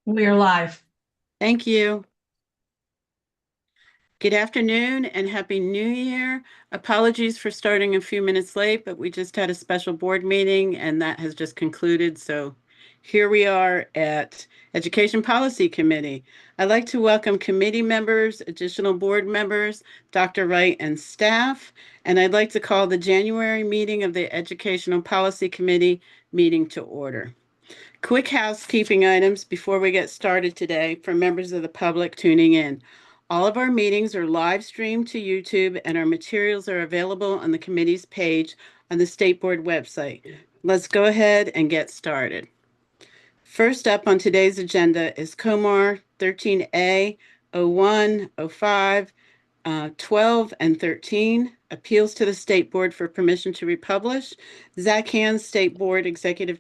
We are live. Thank you. Good afternoon and Happy New Year. Apologies for starting a few minutes late, but we just had a special board meeting and that has just concluded. So here we are at Education Policy Committee. I'd like to welcome committee members, additional board members, Dr. Wright and staff, and I'd like to call the January meeting of the Educational Policy Committee meeting to order. Quick housekeeping items before we get started today for members of the public tuning in. All of our meetings are live streamed to YouTube and our materials are available on the committee's page on the State Board website. Let's go ahead and get started. First up on today's agenda is COMAR 13A, 01, 05, 12, and 13, appeals to the State Board for permission to republish. Zach Hans, State Board Executive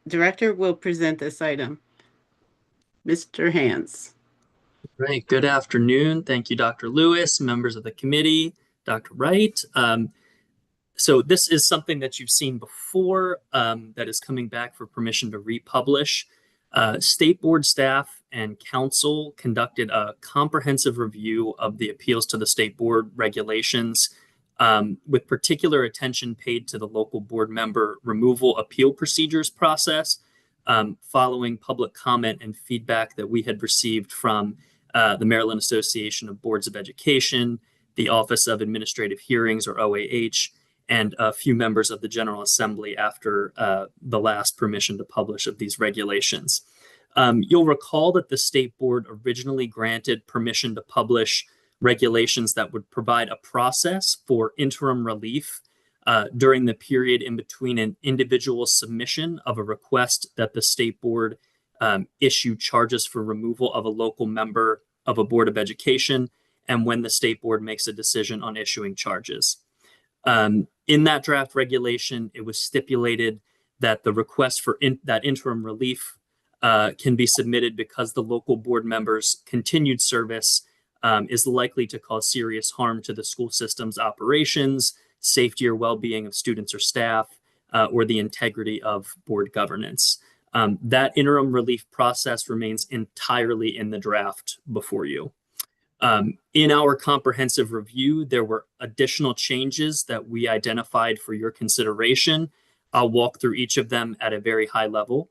Director, will present this item. Mr. Hans. Great. Good afternoon. Thank you, Dr. Lewis, members of the committee, Dr. Wright. So this is something that you've seen before that is coming back for permission to republish. State Board staff and council conducted a comprehensive review of the appeals to the State Board regulations with particular attention paid to the local board member removal appeal procedures process following public comment and feedback that we had received from the Maryland Association of Boards of Education, the Office of Administrative Hearings, or OAH, and a few members of the General Assembly after the last permission to publish of these regulations. You'll recall that the State Board originally granted permission to publish regulations that would provide a process for interim relief during the period in between an individual submission of a request that the State Board issue charges for removal of a local member of a Board of Education and when the State Board makes a decision on issuing charges. In that draft regulation, it was stipulated that the request for that interim relief can be submitted because the local board member's continued service is likely to cause serious harm to the school system's operations, safety or well-being of students or staff, or the integrity of board governance. That interim relief process remains entirely in the draft before you. In our comprehensive review, there were additional changes that we identified for your consideration. I'll walk through each of them at a very high level.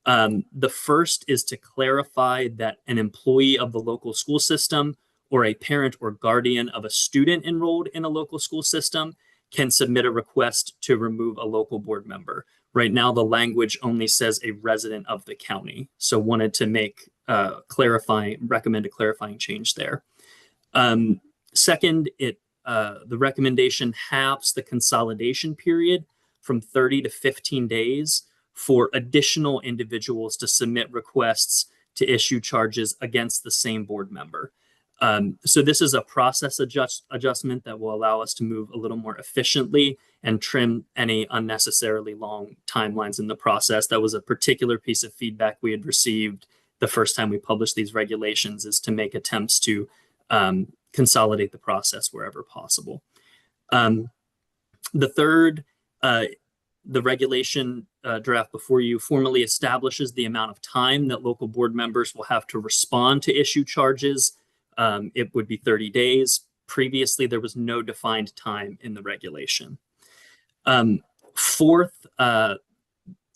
The first is to clarify that an employee of the local school system or a parent or guardian of a student enrolled in a local school system can submit a request to remove a local board member. Right now, the language only says a resident of the county. So wanted to make recommend a clarifying change there. Second, the recommendation halves the consolidation period from 30 to 15 days for additional individuals to submit requests to issue charges against the same board member. So this is a process adjustment that will allow us to move a little more efficiently and trim any unnecessarily long timelines in the process. That was a particular piece of feedback we had received the first time we published these regulations, is to make attempts to consolidate the process wherever possible. The third, the regulation draft before you formally establishes the amount of time that local board members will have to respond to issue charges. It would be 30 days. Previously, there was no defined time in the regulation. Fourth,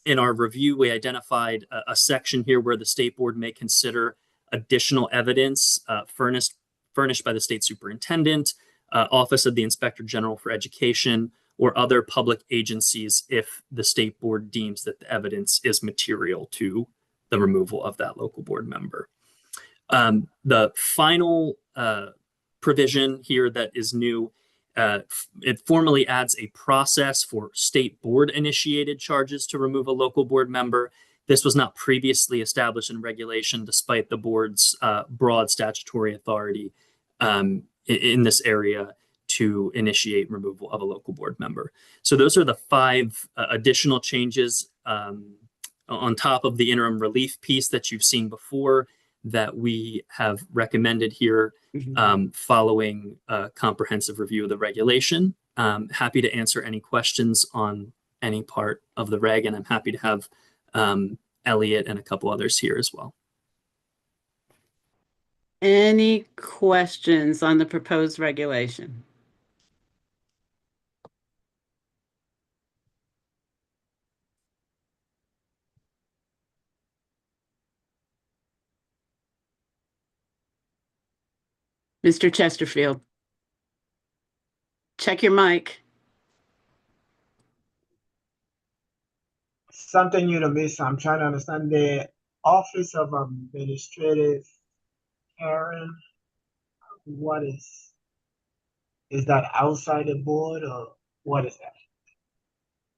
in our review, we identified a section here where the State Board may consider additional evidence furnished by the state superintendent, Office of the Inspector General for Education, or other public agencies if the State Board deems that the evidence is material to the removal of that local board member. The final provision here that is new, it formally adds a process for State Board initiated charges to remove a local board member. This was not previously established in regulation, despite the board's broad statutory authority in this area to initiate removal of a local board member. So those are the 5 additional changes on top of the interim relief piece that you've seen before that we have recommended here following a comprehensive review of the regulation. Happy to answer any questions on any part of the reg, and I'm happy to have Elliot and a couple others here as well. Any questions on the proposed regulation? Mr. Chesterfield, check your mic. Something new to me, so I'm trying to understand the Office of Administrative Hearing. What is that outside the board or what is that?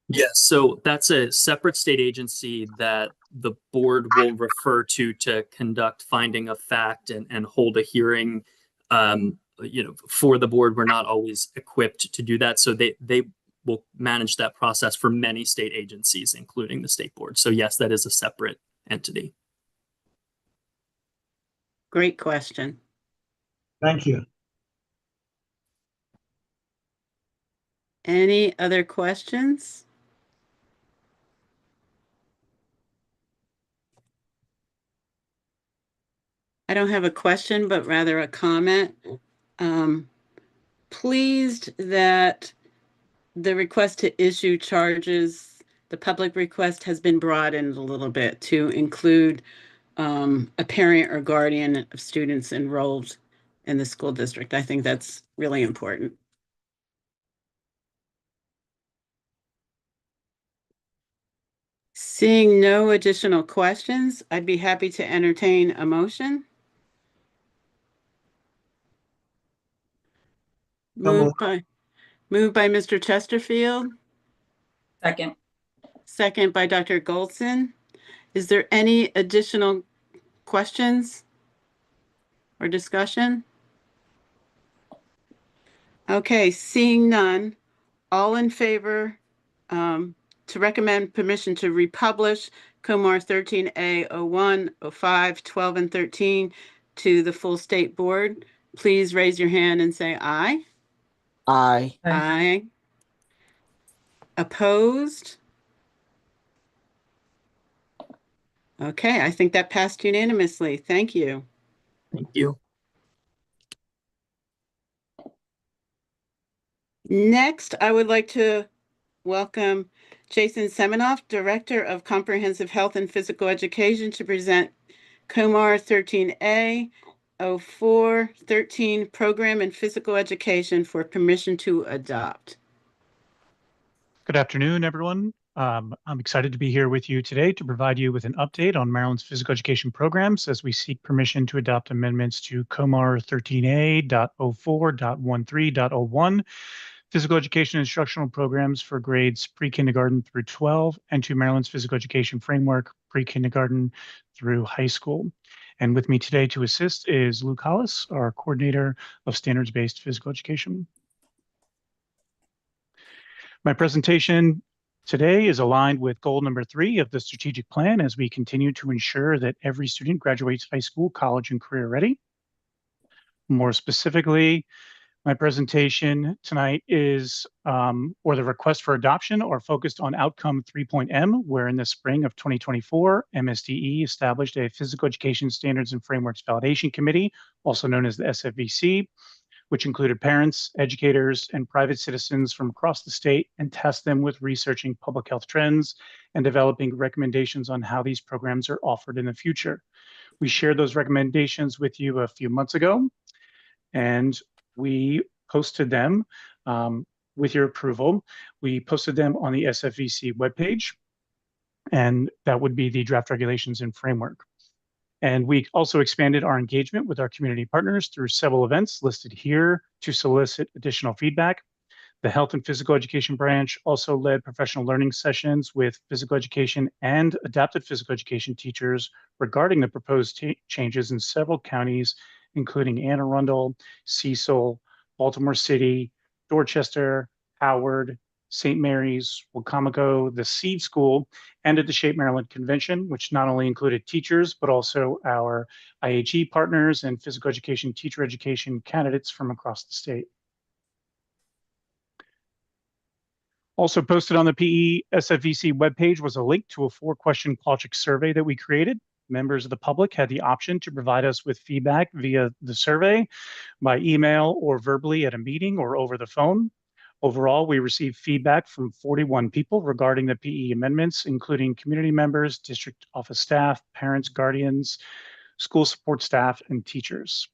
Yes, so that's a separate state agency that the board will refer to conduct finding of fact and hold a hearing. For the board, we're not always equipped to do that. So they will manage that process for many state agencies, including the state board. So yes, that is a separate entity. Great question. Thank you. Any other questions? I don't have a question, but rather a comment. Pleased that the request to issue charges, the public request has been broadened a little bit to include a parent or guardian of students enrolled in the school district. I think that's really important. Seeing no additional questions, I'd be happy to entertain a motion. Moved by Mr. Chesterfield. Second. Second by Dr. Goldson. Is there any additional questions or discussion? Okay, seeing none, all in favor to recommend permission to republish COMAR 13A 01, 05, 12, and 13 to the full state board, please raise your hand and say aye. Aye. Aye. Opposed? Okay, I think that passed unanimously. Thank you. Thank you. Next, I would like to welcome Jason Semenoff, Director of Comprehensive Health and Physical Education, to present COMAR 13A 0413 Program in Physical Education for permission to adopt. Good afternoon, everyone. I'm excited to be here with you today to provide you with an update on Maryland's physical education programs as we seek permission to adopt amendments to COMAR 13A.04.13.01 physical education instructional programs for grades pre-kindergarten through 12 and to Maryland's physical education framework pre-kindergarten through high school. And with me today to assist is Luke Hollis, our coordinator of standards-based physical education. My presentation today is aligned with goal number 3 of the strategic plan as we continue to ensure that every student graduates high school, college, and career ready. More specifically, my presentation tonight is, or the request for adoption, are focused on outcome 3.M, where in the spring of 2024, MSDE established a Physical Education Standards and Frameworks Validation Committee, also known as the SFVC, which included parents, educators, and private citizens from across the state, and tasked them with researching public health trends and developing recommendations on how these programs are offered in the future. We shared those recommendations with you a few months ago, and we posted them with your approval. We posted them on the SFVC webpage, and that would be the draft regulations and framework. And we also expanded our engagement with our community partners through several events listed here to solicit additional feedback. The Health and Physical Education branch also led professional learning sessions with physical education and adapted physical education teachers regarding the proposed changes in several counties, including Anne Arundel, Cecil, Baltimore City, Dorchester, Howard, St. Mary's, Wacomico, the Seed School, and at the Shape Maryland Convention, which not only included teachers, but also our IHE partners and physical education, teacher education candidates from across the state. Also posted on the PE SFVC webpage was a link to a 4-question Qualtrics survey that we created. members of the public had the option to provide us with feedback via the survey, by email, or verbally at a meeting or over the phone. Overall, we received feedback from 41 people regarding the PE amendments, including community members, district office staff, parents, guardians, school support staff, and teachers.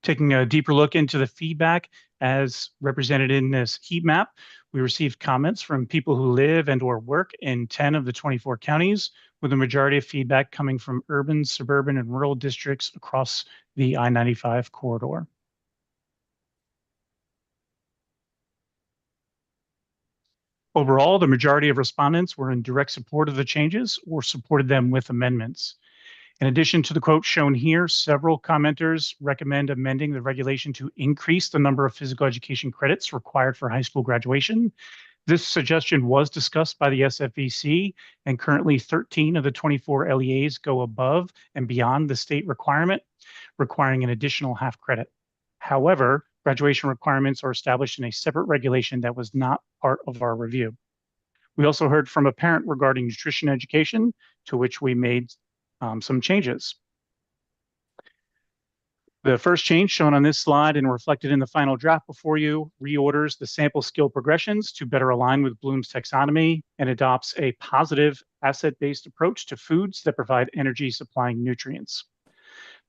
Taking a deeper look into the feedback as represented in this heat map, we received comments from people who live and or work in 10 of the 24 counties, with the majority of feedback coming from urban, suburban, and rural districts across the I-95 corridor. Overall, the majority of respondents were in direct support of the changes or supported them with amendments. In addition to the quote shown here, several commenters recommend amending the regulation to increase the number of physical education credits required for high school graduation. This suggestion was discussed by the SFEC, and currently 13 of the 24 LEAs go above and beyond the state requirement, requiring an additional half credit. However, graduation requirements are established in a separate regulation that was not part of our review. We also heard from a parent regarding nutrition education, to which we made some changes. The first change shown on this slide and reflected in the final draft before you reorders the sample skill progressions to better align with Bloom's taxonomy and adopts a positive asset-based approach to foods that provide energy supplying nutrients.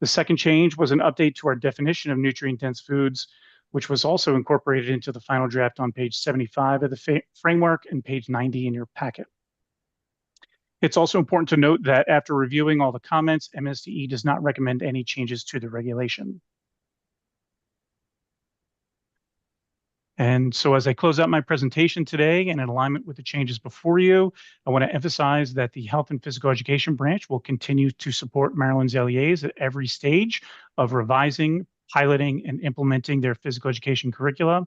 The second change was an update to our definition of nutrient-dense foods, which was also incorporated into the final draft on page 75 of the framework and page 90 in your packet. It's also important to note that after reviewing all the comments, MSDE does not recommend any changes to the regulation. And so as I close out my presentation today and in alignment with the changes before you, I want to emphasize that the Health and Physical Education branch will continue to support Maryland's LEAs at every stage of revising, piloting, and implementing their physical education curricula.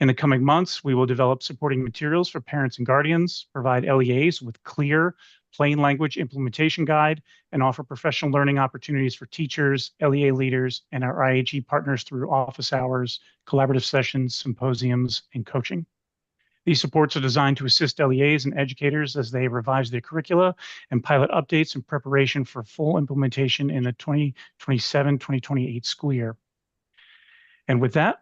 In the coming months, we will develop supporting materials for parents and guardians, provide LEAs with clear, plain language implementation guide, and offer professional learning opportunities for teachers, LEA leaders, and our IHE partners through office hours, collaborative sessions, symposiums, and coaching. These supports are designed to assist LEAs and educators as they revise their curricula and pilot updates in preparation for full implementation in the 2027-2028 school year. And with that,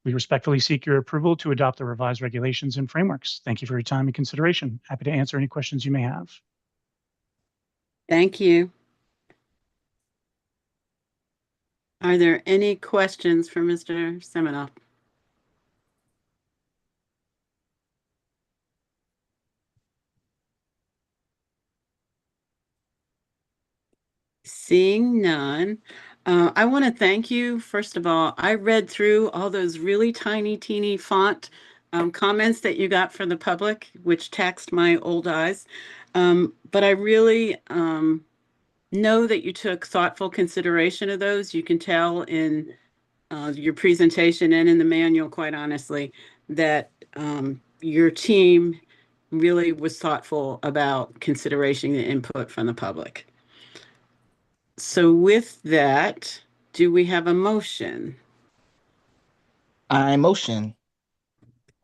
we respectfully seek your approval to adopt the revised regulations and frameworks. Thank you for your time and consideration. Happy to answer any questions you may have. Thank you. Are there any questions for Mr. Seminoff? Seeing none, I want to thank you. First of all, I read through all those really tiny, teeny font comments that you got from the public, which taxed my old eyes. But I really know that you took thoughtful consideration of those. You can tell in your presentation and in the manual, quite honestly, that your team really was thoughtful about consideration and input from the public. So with that, do we have a motion? I motion.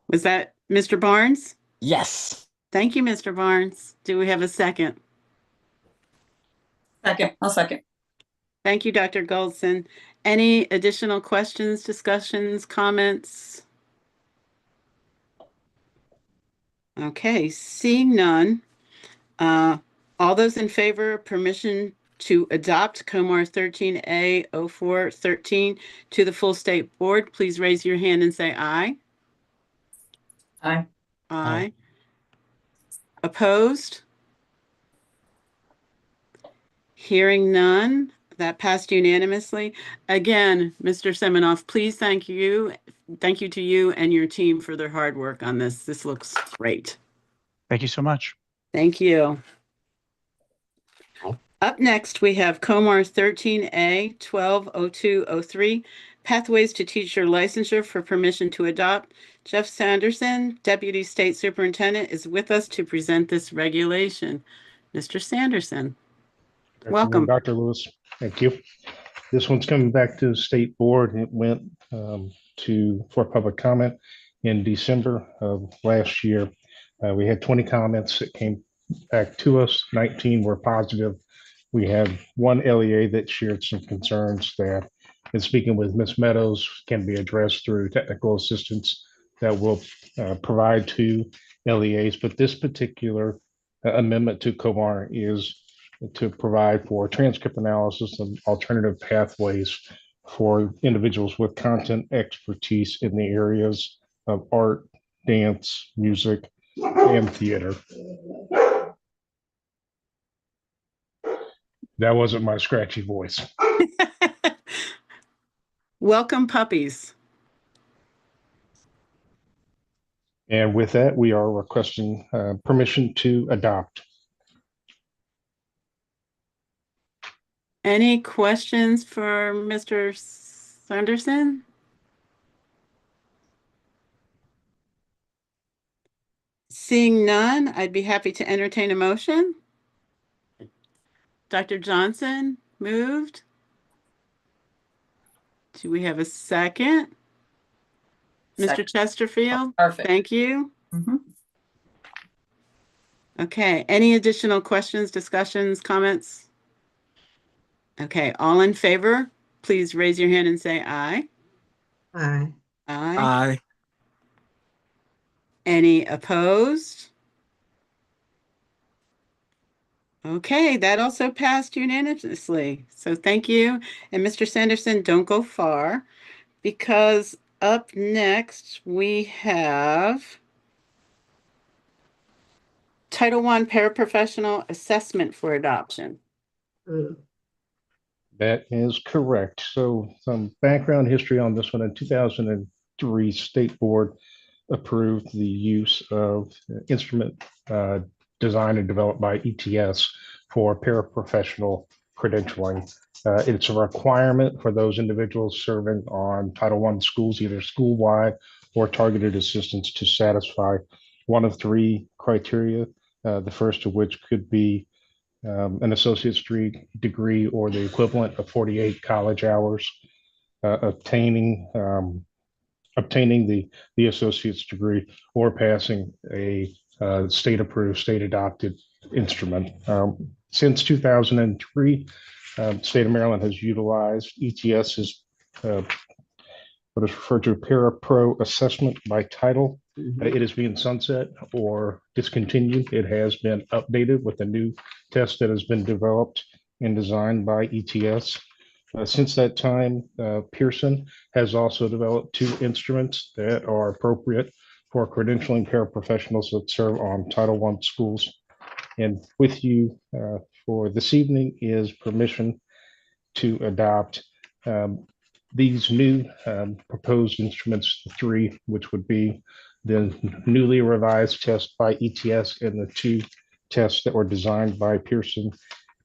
Was that Mr. Barnes? Yes. Thank you, Mr. Barnes. Do we have a second? Second, I'll second. Thank you, Dr. Goldson. Any additional questions, discussions, comments? Okay, seeing none. All those in favor of permission to adopt COMAR 13A 0413 to the full state board, please raise your hand and say aye. Aye. Aye. Opposed? Hearing none, that passed unanimously. Again, Mr. Seminoff, please thank you to you and your team for their hard work on this. This looks great. Thank you so much. Thank you. Up next, we have COMAR 13A 120203, Pathways to Teacher Licensure for Permission to Adopt. Jeff Sanderson, Deputy State Superintendent, is with us to present this regulation. Mr. Sanderson, welcome. Dr. Lewis, thank you. This one's coming back to the state board. It went for public comment in December of last year. We had 20 comments that came back to us. 19 were positive. We had one LEA that shared some concerns that, in speaking with Ms. Meadows, can be addressed through technical assistance that will provide to LEAs. But this particular amendment to COMAR is to provide for transcript analysis and alternative pathways for individuals with content expertise in the areas of art, dance, music, and theater. That wasn't my scratchy voice. Welcome, puppies. And with that, we are requesting permission to adopt. Any questions for Mr. Sanderson? Seeing none, I'd be happy to entertain a motion. Dr. Johnson moved. Do we have a second? Mr. Second. Chesterfield? Perfect. Thank you. Mhm. Okay, any additional questions, discussions, comments? Okay, all in favor, please raise your hand and say aye. Aye. Aye. Aye. Any opposed? Okay, that also passed unanimously. So thank you. And Mr. Sanderson, don't go far, because up next we have Title I Paraprofessional Assessment for Adoption. That is correct. So some background history on this one. In 2003, State Board approved the use of instrument designed and developed by ETS for paraprofessional credentialing. It's a requirement for those individuals serving on Title I schools, either school-wide or targeted assistance, to satisfy one of three criteria, the first of which could be an associate's degree or the equivalent of 48 college hours, obtaining the associate's degree, or passing a state-approved, state-adopted instrument. Since 2003, state of Maryland has utilized ETS's what is referred to Parapro assessment by title. It is being sunset or discontinued. It has been updated with a new test that has been developed and designed by ETS. Since that time, Pearson has also developed two instruments that are appropriate for credentialing paraprofessionals that serve on Title I schools. And with you for this evening is permission to adopt these new proposed instruments, the three, which would be the newly revised test by ETS and the two tests that were designed by Pearson.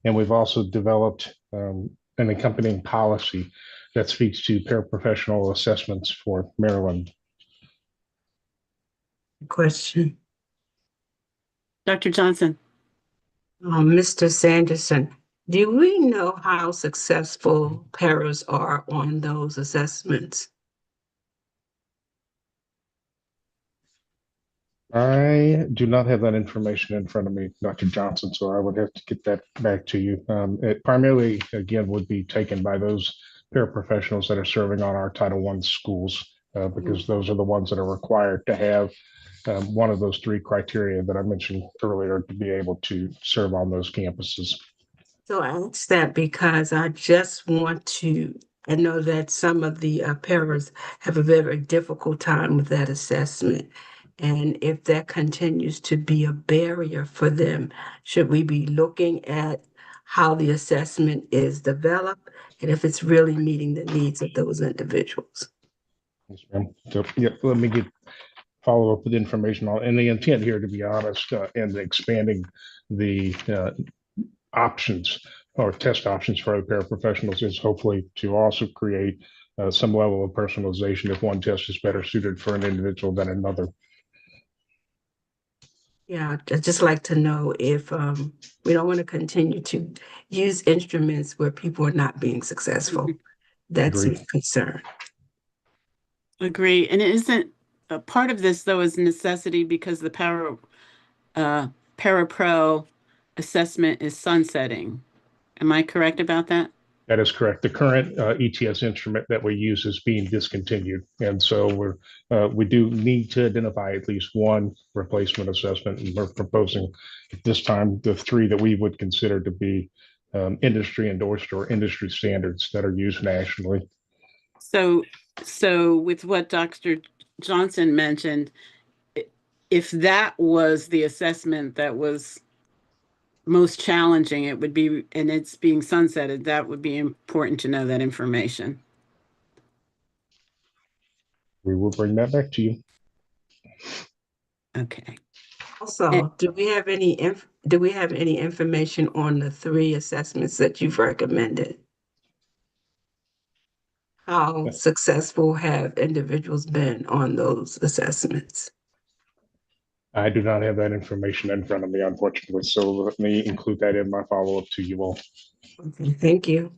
And we've also developed an accompanying policy that speaks to paraprofessional assessments for Maryland. Question. Dr. Johnson. Mr. Sanderson, do we know how successful paras are on those assessments? I do not have that information in front of me, Dr. Johnson, so I would have to get that back to you. It primarily, again, would be taken by those paraprofessionals that are serving on our Title I schools, because those are the ones that are required to have one of those three criteria that I mentioned earlier to be able to serve on those campuses. So I asked that because I just want to, I know that some of the paras have a very difficult time with that assessment. And if that continues to be a barrier for them, should we be looking at how the assessment is developed and if it's really meeting the needs of those individuals? Yes, ma'am. So, yeah, let me follow up with information on, and the intent here, to be honest, and expanding the options or test options for other paraprofessionals is hopefully to also create some level of personalization if one test is better suited for an individual than another. Yeah, I'd just like to know if we don't want to continue to use instruments where people are not being successful. That's Agreed. my concern. Agree. And it isn't a part of this, though, is necessity, because the parapro assessment is sunsetting. Am I correct about that? That is correct. The current ETS instrument that we use is being discontinued. And so we do need to identify at least one replacement assessment. And we're proposing at this time the three that we would consider to be industry endorsed or industry standards that are used nationally. So with what Dr. Johnson mentioned, if that was the assessment that was most challenging, it would be, and it's being sunsetted, that would be important to know that information. We will bring that back to you. Okay. Also, do we have any information on the 3 assessments that you've recommended? How successful have individuals been on those assessments? I do not have that information in front of me, unfortunately. So let me include that in my follow-up to you all. Okay, thank you.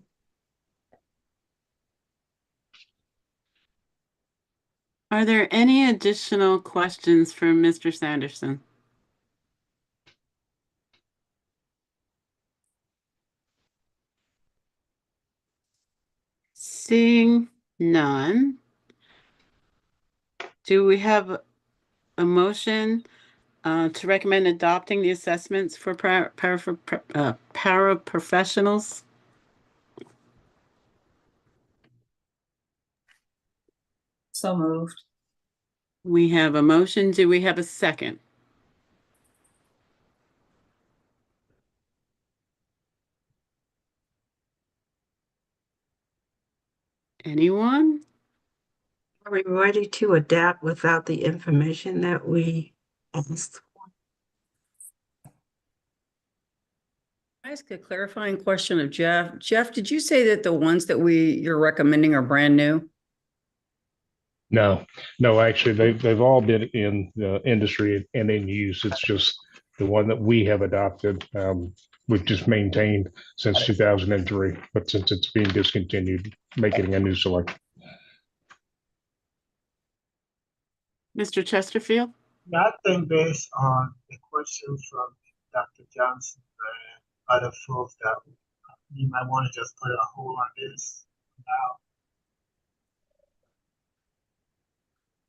Are there any additional questions for Mr. Sanderson? Seeing none, do we have a motion to recommend adopting the assessments for paraprofessionals? So moved. We have a motion. Do we have a second? Anyone? Are we ready to adapt without the information that we asked? Can I ask a clarifying question of Jeff? Jeff, did you say that the ones that you're recommending are brand new? No, actually, they've all been in the industry and in use. It's just the one that we have adopted. We've just maintained since 2003, but since it's being discontinued, making a new selection. Mr. Chesterfield? Yeah, I think based on the question from Dr. Johnson and other folks that you might want to just put a hold on this now.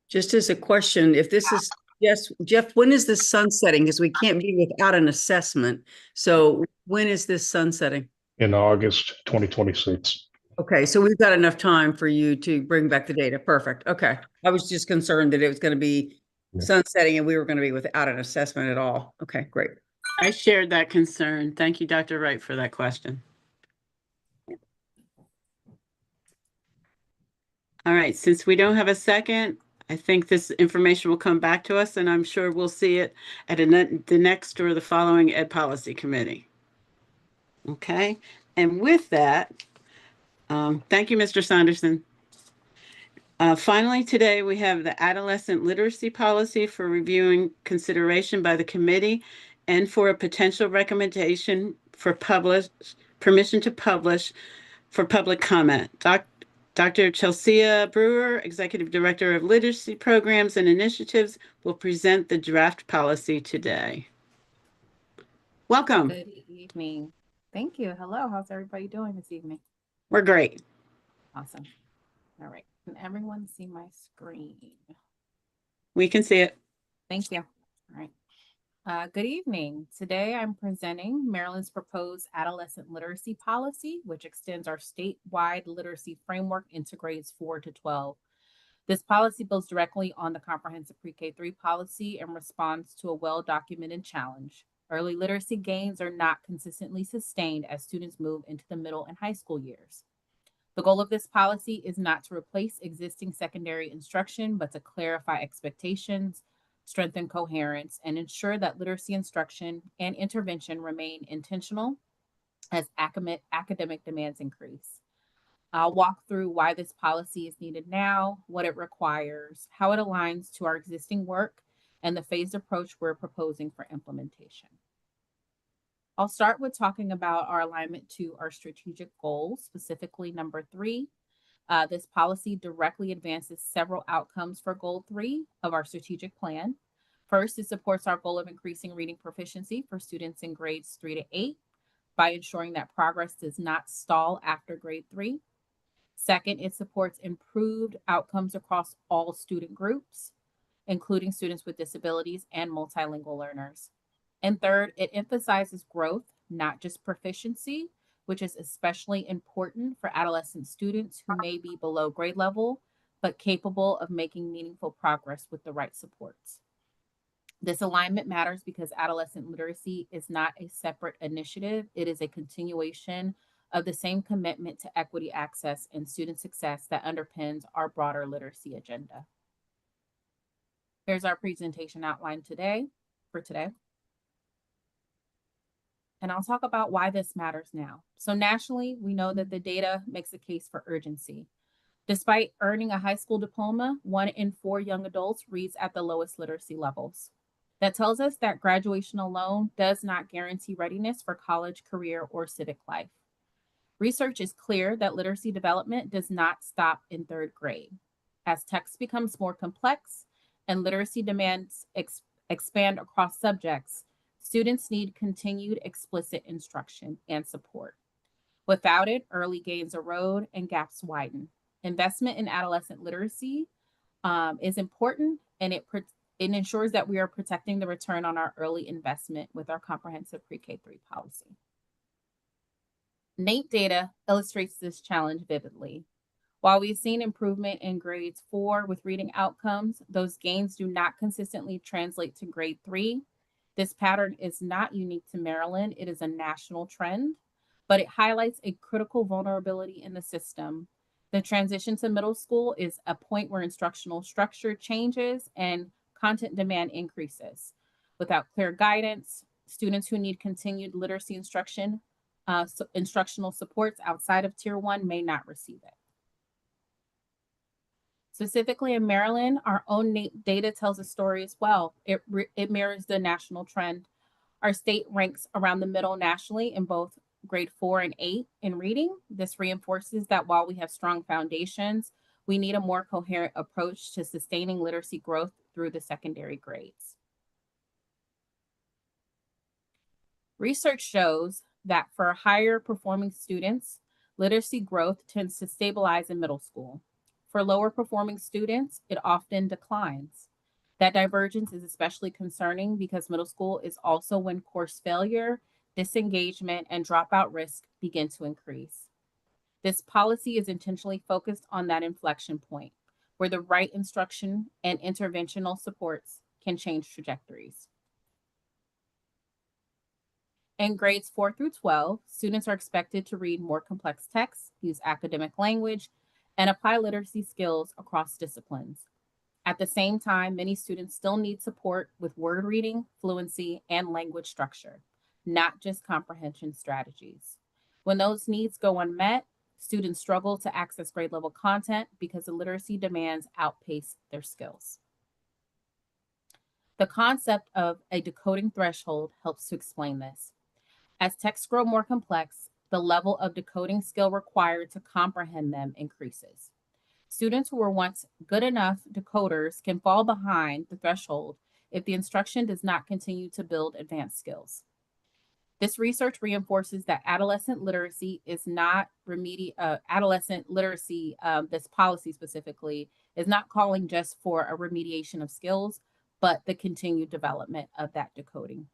Just as a question, if this is, yes, Jeff, when is this sunsetting? Because we can't be without an assessment. So when is this sunsetting? In August 2026. Okay, so we've got enough time for you to bring back the data. Perfect. Okay. I was just concerned that it was going to be sunsetting and we were going to be without an assessment at all. Okay, great. I shared that concern. Thank you, Dr. Wright, for that question. All right, since we don't have a second, I think this information will come back to us, and I'm sure we'll see it at the next or the following Ed Policy Committee. Okay, and with that, thank you, Mr. Sanderson. Finally, today we have the adolescent literacy policy for reviewing consideration by the committee and for a potential recommendation for permission to publish for public comment. Dr. Chelsea Brewer, Executive Director of Literacy Programs and Initiatives, will present the draft policy today. Welcome. Good evening. Thank you. Hello. How's everybody doing this evening? We're great. Awesome. All right. Can everyone see my screen? We can see it. Thank you. All right. Good evening. Today I'm presenting Maryland's proposed adolescent literacy policy, which extends our statewide literacy framework into grades 4 to 12. This policy builds directly on the comprehensive pre-K-3 policy and responds to a well-documented challenge. Early literacy gains are not consistently sustained as students move into the middle and high school years. The goal of this policy is not to replace existing secondary instruction, but to clarify expectations, strengthen coherence, and ensure that literacy instruction and intervention remain intentional as academic demands increase. I'll walk through why this policy is needed now, what it requires, how it aligns to our existing work, and the phased approach we're proposing for implementation. I'll start with talking about our alignment to our strategic goals, specifically number 3. This policy directly advances several outcomes for goal 3 of our strategic plan. First, it supports our goal of increasing reading proficiency for students in grades 3 to 8 by ensuring that progress does not stall after grade 3. Second, it supports improved outcomes across all student groups, including students with disabilities and multilingual learners. And third, it emphasizes growth, not just proficiency, which is especially important for adolescent students who may be below grade level, but capable of making meaningful progress with the right supports. This alignment matters because adolescent literacy is not a separate initiative. It is a continuation of the same commitment to equity, access, and student success that underpins our broader literacy agenda. Here's our presentation outline for today. And I'll talk about why this matters now. So nationally, we know that the data makes a case for urgency. Despite earning a high school diploma, 1 in 4 young adults reads at the lowest literacy levels. That tells us that graduation alone does not guarantee readiness for college, career, or civic life. Research is clear that literacy development does not stop in 3rd grade. As text becomes more complex and literacy demands expand across subjects, students need continued explicit instruction and support. Without it, early gains erode and gaps widen. Investment in adolescent literacy is important, and it ensures that we are protecting the return on our early investment with our comprehensive pre-K-3 policy. NAEP data illustrates this challenge vividly. While we've seen improvement in grades 4 with reading outcomes, those gains do not consistently translate to grade 3. This pattern is not unique to Maryland. It is a national trend, but it highlights a critical vulnerability in the system. The transition to middle school is a point where instructional structure changes and content demand increases. Without clear guidance, students who need continued literacy instructional supports outside of Tier 1 may not receive it. Specifically in Maryland, our own NAEP data tells a story as well. It mirrors the national trend. Our state ranks around the middle nationally in both grade 4 and 8 in reading. This reinforces that while we have strong foundations, we need a more coherent approach to sustaining literacy growth through the secondary grades. Research shows that for higher performing students, literacy growth tends to stabilize in middle school. For lower performing students, it often declines. That divergence is especially concerning because middle school is also when course failure, disengagement, and dropout risk begin to increase. This policy is intentionally focused on that inflection point where the right instruction and interventional supports can change trajectories. In grades 4 through 12, students are expected to read more complex texts, use academic language, and apply literacy skills across disciplines. At the same time, many students still need support with word reading, fluency, and language structure, not just comprehension strategies. When those needs go unmet, students struggle to access grade level content because the literacy demands outpace their skills. The concept of a decoding threshold helps to explain this. As texts grow more complex, the level of decoding skill required to comprehend them increases. Students who were once good enough decoders can fall behind the threshold if the instruction does not continue to build advanced skills. This research reinforces that adolescent literacy is not this policy specifically, is not calling just for a remediation of skills, but the continued development of that decoding.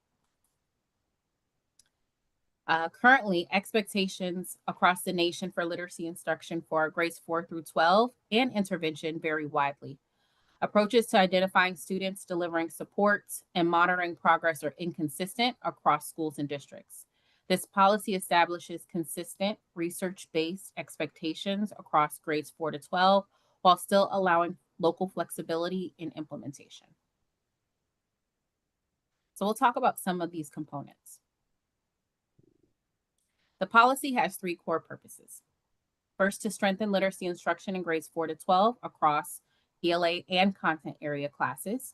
Currently, expectations across the nation for literacy instruction for our grades 4 through 12 and intervention vary widely. Approaches to identifying students, delivering supports, and monitoring progress are inconsistent across schools and districts. This policy establishes consistent research-based expectations across grades 4 to 12 while still allowing local flexibility in implementation. So we'll talk about some of these components. The policy has 3 core purposes. First, to strengthen literacy instruction in grades 4 to 12 across ELA and content area classes.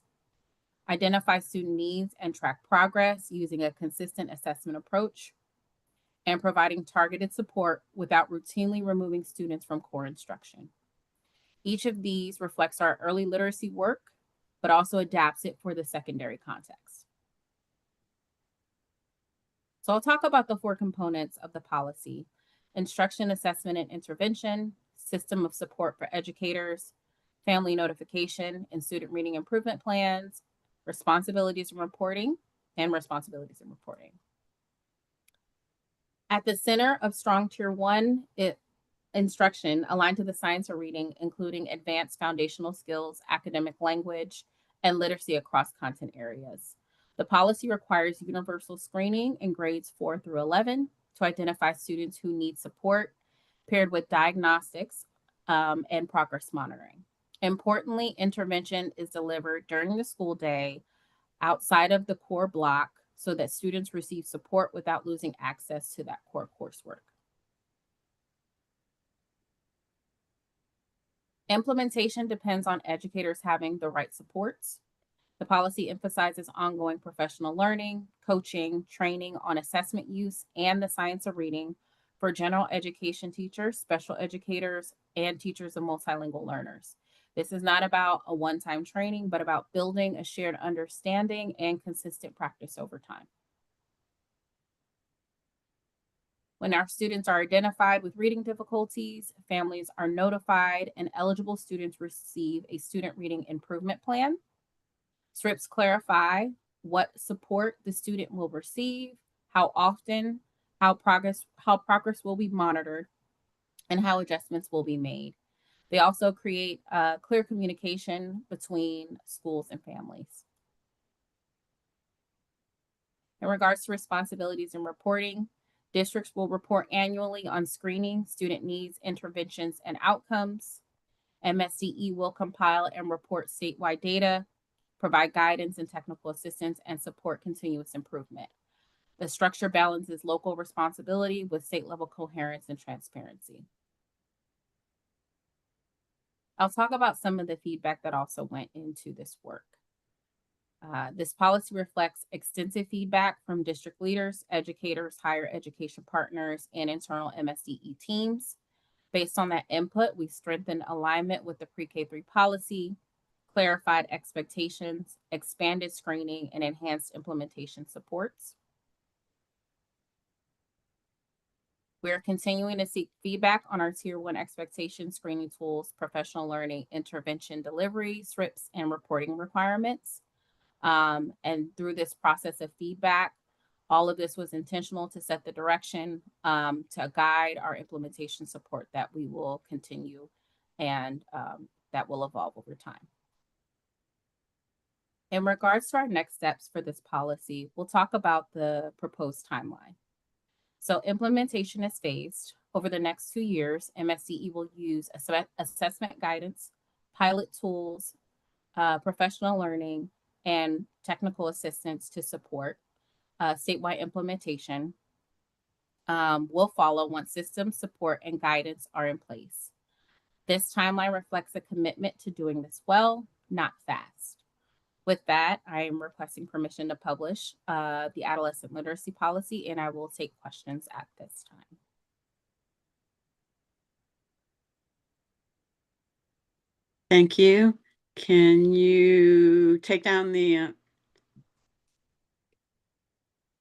Identify student needs and track progress using a consistent assessment approach. And providing targeted support without routinely removing students from core instruction. Each of these reflects our early literacy work but also adapts it for the secondary context. So I'll talk about the 4 components of the policy: instruction, assessment, and intervention, system of support for educators, family notification and student reading improvement plans, responsibilities and reporting, At the center of strong Tier 1 instruction aligned to the science of reading, including advanced foundational skills, academic language, and literacy across content areas. The policy requires universal screening in grades 4 through 11 to identify students who need support, paired with diagnostics and progress monitoring. Importantly, intervention is delivered during the school day outside of the core block so that students receive support without losing access to that core coursework. Implementation depends on educators having the right supports. The policy emphasizes ongoing professional learning, coaching, training on assessment use, and the science of reading for general education teachers, special educators, and teachers of multilingual learners. This is not about a one-time training, but about building a shared understanding and consistent practice over time. When our students are identified with reading difficulties, families are notified, and eligible students receive a student reading improvement plan. SRIPs clarify what support the student will receive, how often, how progress will be monitored, and how adjustments will be made. They also create clear communication between schools and families. In regards to responsibilities and reporting, districts will report annually on screening, student needs, interventions, and outcomes. MSDE will compile and report statewide data, provide guidance and technical assistance, and support continuous improvement. The structure balances local responsibility with state-level coherence and transparency. I'll talk about some of the feedback that also went into this work. This policy reflects extensive feedback from district leaders, educators, higher education partners, and internal MSDE teams. Based on that input, we strengthened alignment with the pre-K-3 policy, clarified expectations, expanded screening, and enhanced implementation supports. We are continuing to seek feedback on our Tier 1 expectation screening tools, professional learning, intervention delivery, SRIPs, and reporting requirements. And through this process of feedback, all of this was intentional to set the direction to guide our implementation support that we will continue and that will evolve over time. In regards to our next steps for this policy, we'll talk about the proposed timeline. So implementation is phased. Over the next 2 years, MSDE will use assessment guidance, pilot tools, professional learning, and technical assistance to support statewide implementation. Will follow once systems, support, and guidance are in place. This timeline reflects a commitment to doing this well, not fast. With that, I am requesting permission to publish the adolescent literacy policy, and I will take questions at this time. Thank you. Can you take down the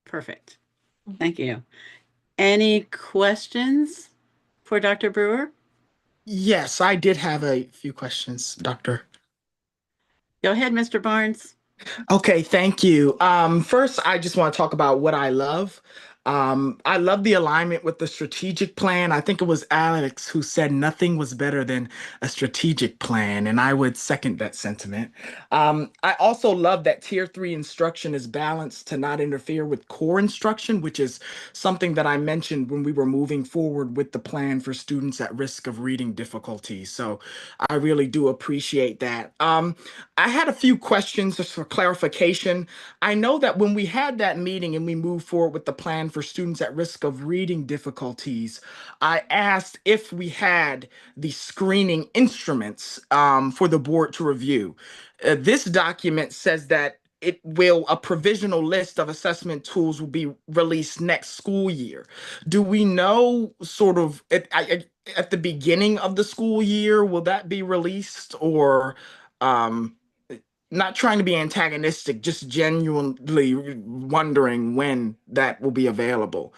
perfect. Thank you. Any questions for Dr. Brewer? Yes, I did have a few questions, Doctor. Go ahead, Mr. Barnes. Okay, thank you. First, I just want to talk about what I love. I love the alignment with the strategic plan. I think it was Alex who said nothing was better than a strategic plan, and I would second that sentiment. I also love that Tier 3 instruction is balanced to not interfere with core instruction, which is something that I mentioned when we were moving forward with the plan for students at risk of reading difficulties. So I really do appreciate that. I had a few questions just for clarification. I know that when we had that meeting and we moved forward with the plan for students at risk of reading difficulties, I asked if we had the screening instruments for the board to review. This document says that a provisional list of assessment tools will be released next school year. Do we know sort of at the beginning of the school year, will that be released, or not trying to be antagonistic, just genuinely wondering when that will be available.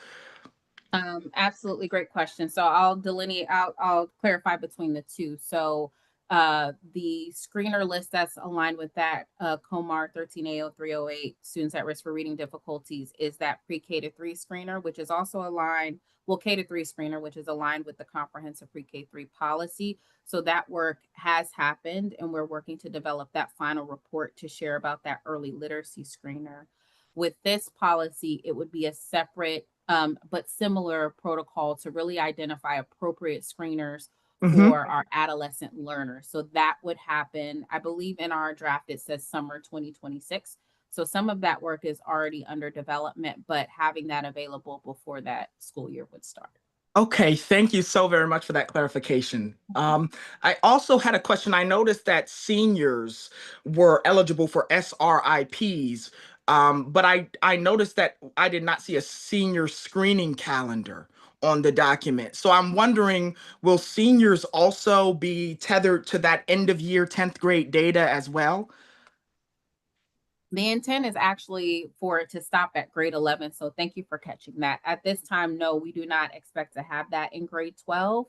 Absolutely great question. So I'll clarify between the two. So the screener list that's aligned with that COMAR 13A0308, students at risk for reading difficulties, is that pre-K to 3 screener, which is also aligned, well, K to 3 screener, which is aligned with the comprehensive pre-K 3 policy. So that work has happened, and we're working to develop that final report to share about that early literacy screener. With this policy, it would be a separate but similar protocol to really identify appropriate screeners for our adolescent learners. So that would happen, I believe in our draft, it says summer 2026. So some of that work is already under development, but having that available before that school year would start. Okay, thank you so very much for that clarification. I also had a question. I noticed that seniors were eligible for SRIPs, but I noticed that I did not see a senior screening calendar on the document. So I'm wondering, will seniors also be tethered to that end of year 10th grade data as well? The intent is actually for it to stop at grade 11. So thank you for catching that. At this time, no, we do not expect to have that in grade 12.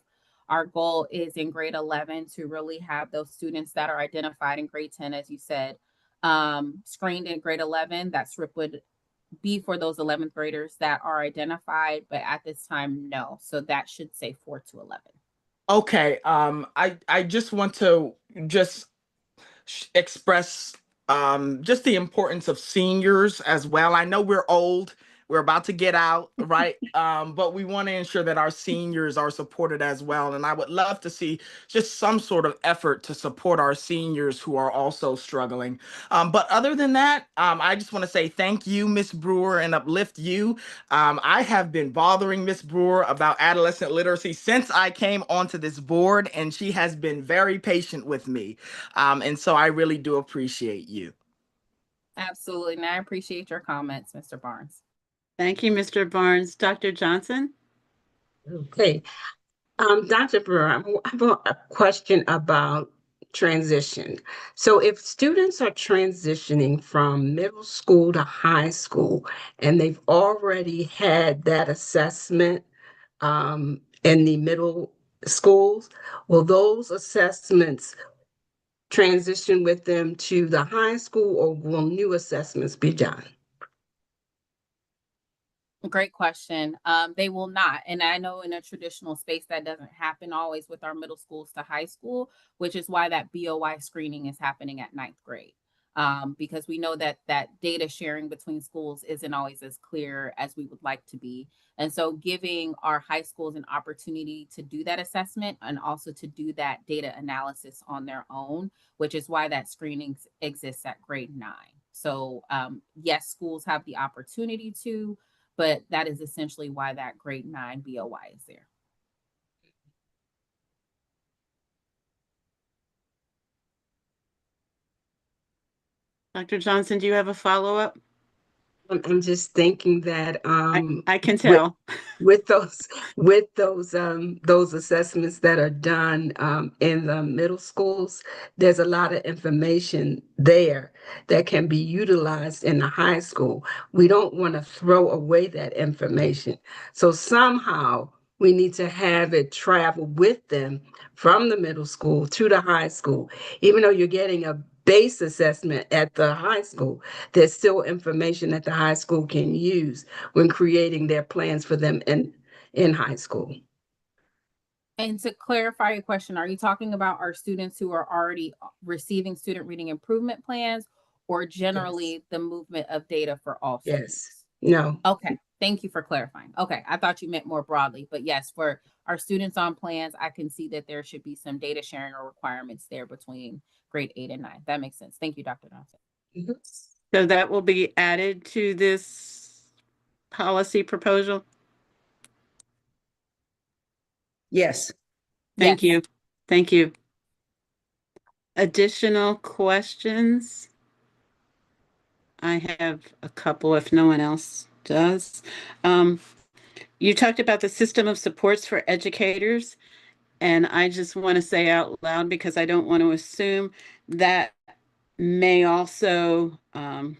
Our goal is in grade 11 to really have those students that are identified in grade 10, as you said, screened in grade 11. That SRIP would be for those 11th graders that are identified, but at this time, no. So that should say 4 to 11. Okay, I just want to just express just the importance of seniors as well. I know we're old, we're about to get out, right? But we want to ensure that our seniors are supported as well. And I would love to see just some sort of effort to support our seniors who are also struggling. But other than that, I just want to say thank you, Ms. Brewer, and uplift you. I have been bothering Ms. Brewer about adolescent literacy since I came onto this board, and she has been very patient with me. And so I really do appreciate you. Absolutely. And I appreciate your comments, Mr. Barnes. Thank you, Mr. Barnes. Dr. Johnson? Okay. Dr. Brewer, I have a question about transition. So if students are transitioning from middle school to high school and they've already had that assessment in the middle schools, will those assessments transition with them to the high school, or will new assessments be done? Great question. They will not. And I know in a traditional space that doesn't happen always with our middle schools to high school, which is why that BOY screening is happening at 9th grade. Because we know that data sharing between schools isn't always as clear as we would like to be. And so giving our high schools an opportunity to do that assessment and also to do that data analysis on their own, which is why that screening exists at grade 9. So yes, schools have the opportunity to, but that is essentially why that grade 9 BOY is there. Dr. Johnson, do you have a follow-up? I'm just thinking that I can tell. with those assessments that are done in the middle schools, there's a lot of information there that can be utilized in the high school. We don't want to throw away that information. So somehow we need to have it travel with them from the middle school to the high school. Even though you're getting a base assessment at the high school, there's still information that the high school can use when creating their plans for them in high school. And to clarify your question, are you talking about our students who are already receiving student reading improvement plans, or generally Yes. the movement of data for all students? Yes. No. Okay. Thank you for clarifying. Okay. I thought you meant more broadly, but yes, for our students on plans, I can see that there should be some data sharing or requirements there between grade 8 and 9. That makes sense. Thank you, Dr. Johnson. Mm-hmm. So that will be added to this policy proposal? Yes. Thank Yes. you. Thank you. Additional questions? I have a couple if no one else does. You talked about the system of supports for educators, and I just want to say out loud, because I don't want to assume that may also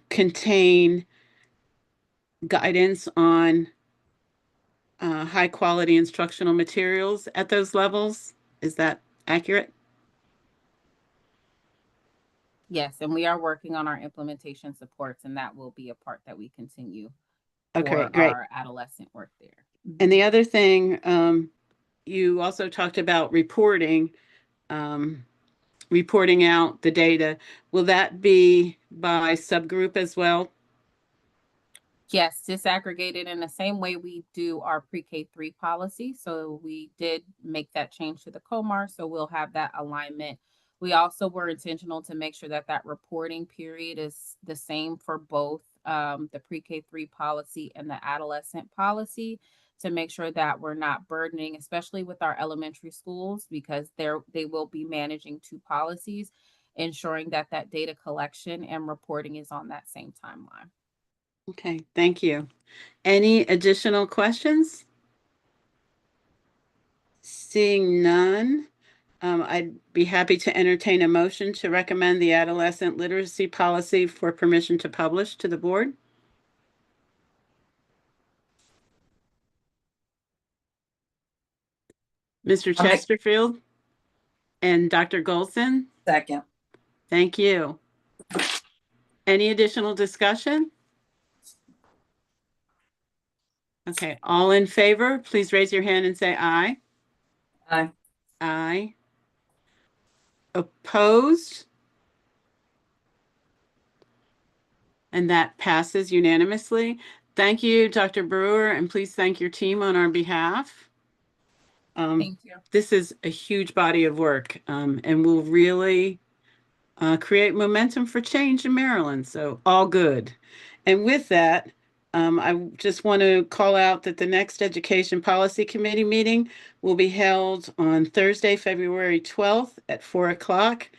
contain guidance on high quality instructional materials at those levels. Is that accurate? Yes, and we are working on our implementation supports, and that will be a part that we continue for Okay, great. our adolescent work there. And the other thing, you also talked about reporting out the data. Will that be by subgroup as well? Yes, disaggregated in the same way we do our pre-K3 policy. So we did make that change to the COMAR, so we'll have that alignment. We also were intentional to make sure that that reporting period is the same for both the pre-K3 policy and the adolescent policy, to make sure that we're not burdening, especially with our elementary schools, because they will be managing two policies, ensuring that that data collection and reporting is on that same timeline. Okay, thank you. Any additional questions? Seeing none, I'd be happy to entertain a motion to recommend the adolescent literacy policy for permission to publish to the board. Mr. Chesterfield and Dr. Golson, Second. thank you. Any additional discussion? Okay, all in favor, please raise your hand and say aye. Aye. Aye. Opposed? And that passes unanimously. Thank you, Dr. Brewer, and please thank your team on our behalf. Thank you. This is a huge body of work, and will really create momentum for change in Maryland. So all good. And with that, I just want to call out that the next Education Policy Committee meeting will be held on Thursday, February 12th at 4 o'clock.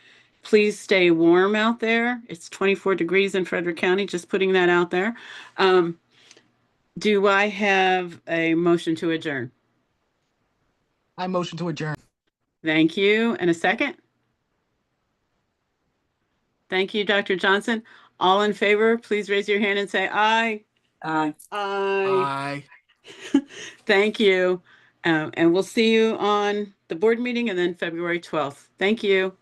Please stay warm out there. It's 24 degrees in Frederick County, just putting that out there. Do I have a motion to adjourn? I motion to adjourn. Thank you. And a second? Thank you, Dr. Johnson. All in favor, please raise your hand and say aye. Aye. Aye. Thank you. And we'll see you on the board meeting and then February 12th. Thank you.